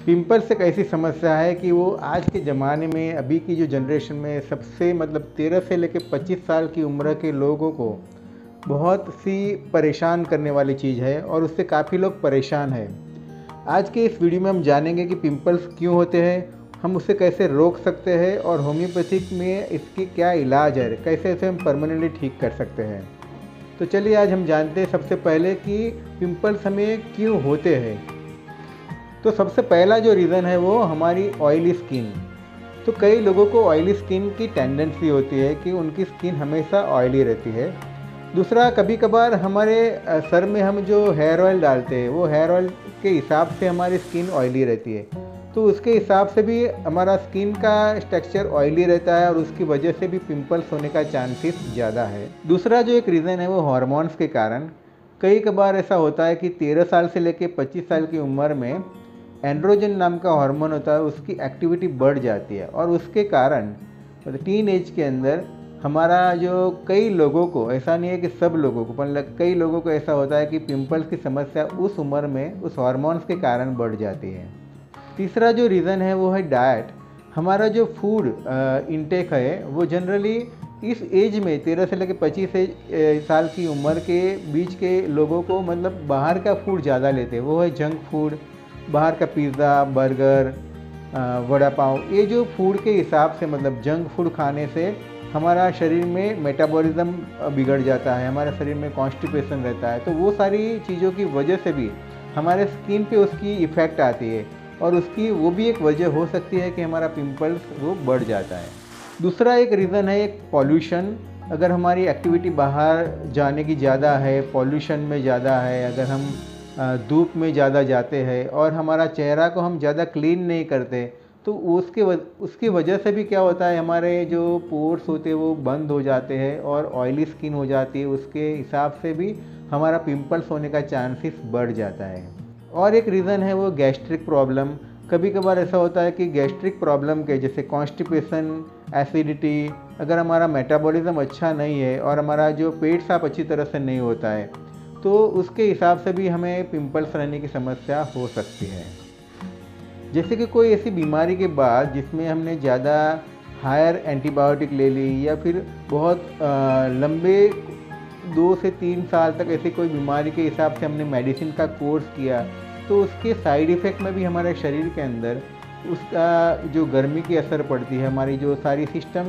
Pimples एक ऐसी समस्या है कि वो आज के ज़माने में अभी की जो जनरेशन में सबसे 13 से लेकर 25 साल की उम्र के लोगों को बहुत सी परेशान करने वाली चीज़ है और उससे काफ़ी लोग परेशान हैं। आज के इस वीडियो में हम जानेंगे कि पिंपल्स क्यों होते हैं, हम उसे कैसे रोक सकते हैं और होम्योपैथिक में इसकी क्या इलाज है, कैसे इसे हम परमानेंटली ठीक कर सकते हैं। तो चलिए आज हम जानते हैं सबसे पहले कि पिंपल्स हमें क्यों होते हैं। तो सबसे पहला जो रीज़न है वो हमारी ऑयली स्किन। तो कई लोगों को ऑयली स्किन की टेंडेंसी होती है कि उनकी स्किन हमेशा ऑयली रहती है। दूसरा, कभी कभार हमारे सर में हम जो हेयर ऑयल डालते हैं वो हेयर ऑयल के हिसाब से हमारी स्किन ऑयली रहती है, तो उसके हिसाब से भी हमारा स्किन का टेक्सचर ऑयली रहता है और उसकी वजह से भी पिंपल्स होने का चांसेस ज़्यादा है। दूसरा जो एक रीज़न है वो हार्मोन्स के कारण। कई कभार ऐसा होता है कि 13 साल से लेकर 25 साल की उम्र में एंड्रोजन नाम का हार्मोन होता है, उसकी एक्टिविटी बढ़ जाती है और उसके कारण टीन एज के अंदर हमारा जो कई लोगों को, ऐसा नहीं है कि सब लोगों को, पर कई लोगों को ऐसा होता है कि पिंपल्स की समस्या उस उम्र में उस हार्मोन्स के कारण बढ़ जाती है। तीसरा जो रीज़न है वो है डाइट। हमारा जो फूड इंटेक है वो जनरली इस एज में 13 से लेकर 25 साल की उम्र के बीच के लोगों को बाहर का फूड ज़्यादा लेते हैं। वो है जंक फूड, बाहर का पिज़्ज़ा, बर्गर, वड़ा पाव। ये जो फूड के हिसाब से जंक फूड खाने से हमारा शरीर में मेटाबॉलिज्म बिगड़ जाता है, हमारे शरीर में कॉन्स्टिपेशन रहता है। तो वो सारी चीज़ों की वजह से भी हमारे स्किन पे उसकी इफ़ेक्ट आती है और उसकी वो भी एक वजह हो सकती है कि हमारा पिंपल्स वो बढ़ जाता है। दूसरा एक रीज़न है एक पॉल्यूशन। अगर हमारी एक्टिविटी बाहर जाने की ज़्यादा है, पॉल्यूशन में ज़्यादा है, अगर हम धूप में ज़्यादा जाते हैं और हमारा चेहरा को हम ज़्यादा क्लीन नहीं करते, तो उसकी वजह से भी क्या होता है, हमारे जो पोर्स होते हैं वो बंद हो जाते हैं और ऑयली स्किन हो जाती है। उसके हिसाब से भी हमारा पिंपल्स होने का चांसेस बढ़ जाता है। और एक रीज़न है वो गैस्ट्रिक प्रॉब्लम। कभी कभार ऐसा होता है कि गैस्ट्रिक प्रॉब्लम के जैसे कॉन्स्टिपेशन, एसिडिटी, अगर हमारा मेटाबॉलिज्म अच्छा नहीं है और हमारा जो पेट साफ अच्छी तरह से नहीं होता है, तो उसके हिसाब से भी हमें पिंपल्स रहने की समस्या हो सकती है। जैसे कि कोई ऐसी बीमारी के बाद जिसमें हमने ज़्यादा हायर एंटीबायोटिक ले ली या फिर बहुत लंबे 2 से 3 साल तक ऐसी कोई बीमारी के हिसाब से हमने मेडिसिन का कोर्स किया, तो उसके साइड इफ़ेक्ट में भी हमारे शरीर के अंदर उसका जो गर्मी की असर पड़ती है, हमारी जो सारी सिस्टम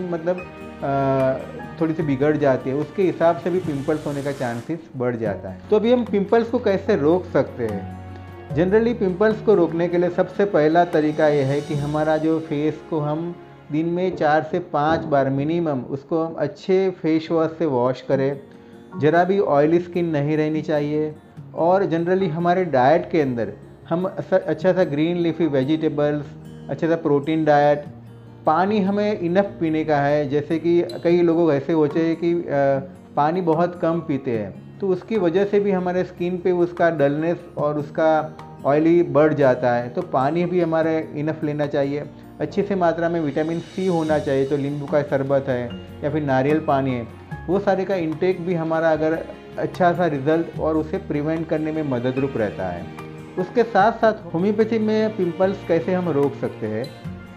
थोड़ी सी बिगड़ जाती है, उसके हिसाब से भी पिंपल्स होने का चांसेस बढ़ जाता है। तो अभी हम पिंपल्स को कैसे रोक सकते हैं। जनरली पिंपल्स को रोकने के लिए सबसे पहला तरीका यह है कि हमारा जो फेस को हम दिन में 4 से 5 बार मिनिमम उसको हम अच्छे फेस वॉश से वॉश करें। ज़रा भी ऑयली स्किन नहीं रहनी चाहिए। और जनरली हमारे डाइट के अंदर हम अच्छा सा ग्रीन लीफी वेजिटेबल्स, अच्छा सा प्रोटीन डाइट, पानी हमें इनफ पीने का है। जैसे कि कई लोग ऐसे होते हैं कि पानी बहुत कम पीते हैं, तो उसकी वजह से भी हमारे स्किन पे उसका डलनेस और उसका ऑयली बढ़ जाता है। तो पानी भी हमारे इनफ लेना चाहिए। अच्छी सी मात्रा में विटामिन सी होना चाहिए, तो नींबू का शरबत है या फिर नारियल पानी है, वो सारे का इंटेक भी हमारा अगर अच्छा सा रिजल्ट और उसे प्रिवेंट करने में मददरूप रहता है। उसके साथ साथ होम्योपैथी में पिंपल्स कैसे हम रोक सकते हैं।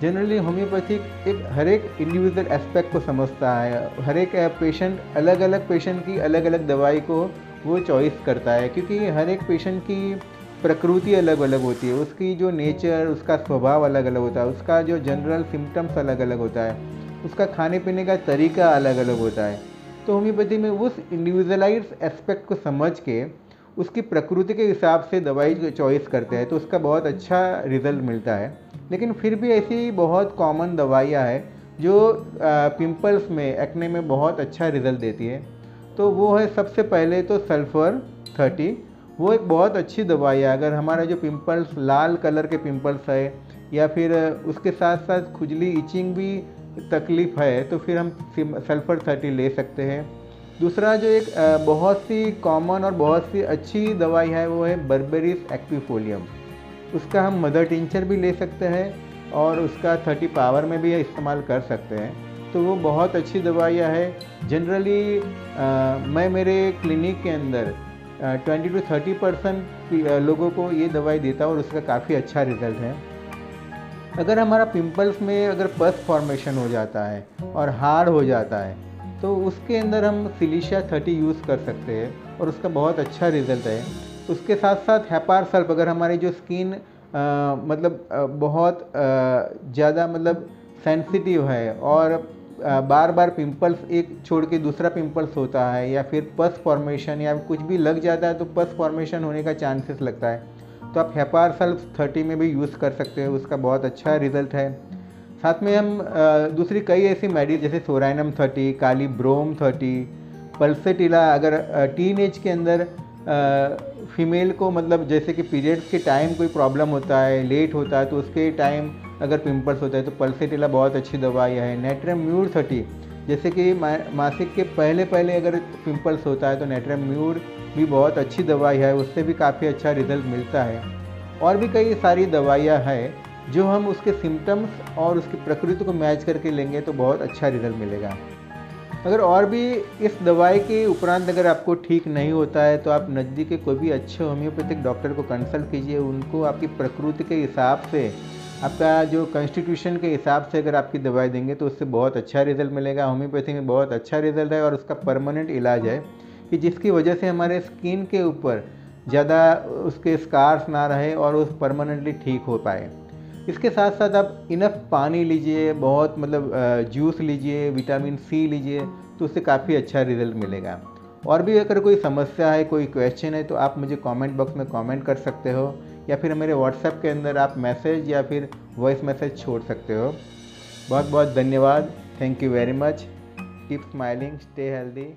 जनरली होम्योपैथिक एक हर एक इंडिविजुअल एस्पेक्ट को समझता है। हर एक पेशेंट अलग अलग पेशेंट की अलग अलग दवाई को वो चॉइस करता है, क्योंकि हर एक पेशेंट की प्रकृति अलग अलग होती है, उसकी जो नेचर, उसका स्वभाव अलग अलग होता है, उसका जो जनरल सिम्टम्स अलग अलग होता है, उसका खाने पीने का तरीका अलग अलग होता है। तो होम्योपैथी में उस इंडिविजुअलाइज्ड एस्पेक्ट को समझ के उसकी प्रकृति के हिसाब से दवाई चॉइस करते हैं, तो उसका बहुत अच्छा रिजल्ट मिलता है। लेकिन फिर भी ऐसी बहुत कॉमन दवाइयाँ हैं जो पिंपल्स में, एक्ने में बहुत अच्छा रिजल्ट देती है। तो वो है सबसे पहले तो सल्फ़र 30। वो एक बहुत अच्छी दवाई है। अगर हमारा जो पिंपल्स, लाल कलर के पिंपल्स है या फिर उसके साथ साथ खुजली, इचिंग भी तकलीफ़ है, तो फिर हम सल्फ़र 30 ले सकते हैं। दूसरा जो एक बहुत सी कॉमन और बहुत सी अच्छी दवाई है वो है बर्बेरिस एक्विफोलियम। उसका हम मदर टिंचर भी ले सकते हैं और उसका 30 पावर में भी इस्तेमाल कर सकते हैं। तो वो बहुत अच्छी दवाइयाँ है। जनरली मैं मेरे क्लिनिक के अंदर 20 to 30% लोगों को ये दवाई देता हूँ और उसका काफ़ी अच्छा रिजल्ट है। अगर हमारा पिंपल्स में अगर पस फॉर्मेशन हो जाता है और हार्ड हो जाता है तो उसके अंदर हम सिलिशिया 30 यूज़ कर सकते हैं और उसका बहुत अच्छा रिज़ल्ट है। उसके साथ साथ हेपार सल्फ, अगर हमारी जो स्किन बहुत ज़्यादा मतलब सेंसिटिव है और बार बार पिंपल्स एक छोड़ के दूसरा पिंपल्स होता है या फिर पस फॉर्मेशन या कुछ भी लग जाता है तो पस फॉर्मेशन होने का चांसेस लगता है, तो आप हेपार सल्फ 30 में भी यूज़ कर सकते हो, उसका बहुत अच्छा रिज़ल्ट है। साथ में हम दूसरी कई ऐसी मेडिसिन जैसे सोराइनम 30, काली ब्रोम 30, पल्सेटिला, अगर टीन एज के अंदर फीमेल को मतलब जैसे कि पीरियड्स के टाइम कोई प्रॉब्लम होता है, लेट होता है, तो उसके टाइम अगर पिंपल्स होता है तो पल्सेटिला बहुत अच्छी दवाई है। नेट्रम म्यूर 30, जैसे कि मासिक के पहले पहले अगर पिंपल्स होता है तो नेट्रम म्यूर भी बहुत अच्छी दवाई है, उससे भी काफ़ी अच्छा रिजल्ट मिलता है। और भी कई सारी दवाइयाँ हैं जो हम उसके सिम्टम्स और उसकी प्रकृति को मैच करके लेंगे तो बहुत अच्छा रिजल्ट मिलेगा। अगर और भी इस दवाई के उपरांत अगर आपको ठीक नहीं होता है तो आप नज़दीक के कोई भी अच्छे होम्योपैथिक डॉक्टर को कंसल्ट कीजिए। उनको आपकी प्रकृति के हिसाब से, आपका जो कॉन्स्टिट्यूशन के हिसाब से अगर आपकी दवाई देंगे तो उससे बहुत अच्छा रिजल्ट मिलेगा। होम्योपैथी में बहुत अच्छा रिजल्ट है और उसका परमानेंट इलाज है कि जिसकी वजह से हमारे स्किन के ऊपर ज़्यादा उसके स्कार्स ना रहे और उस परमानेंटली ठीक हो पाए। इसके साथ साथ आप इनफ पानी लीजिए, बहुत मतलब जूस लीजिए, विटामिन सी लीजिए, तो उससे काफ़ी अच्छा रिजल्ट मिलेगा। और भी अगर कोई समस्या है, कोई क्वेश्चन है तो आप मुझे कमेंट बॉक्स में कमेंट कर सकते हो या फिर मेरे व्हाट्सएप के अंदर आप मैसेज या फिर वॉइस मैसेज छोड़ सकते हो। बहुत बहुत धन्यवाद। Thank you very much. Keep smiling, stay healthy.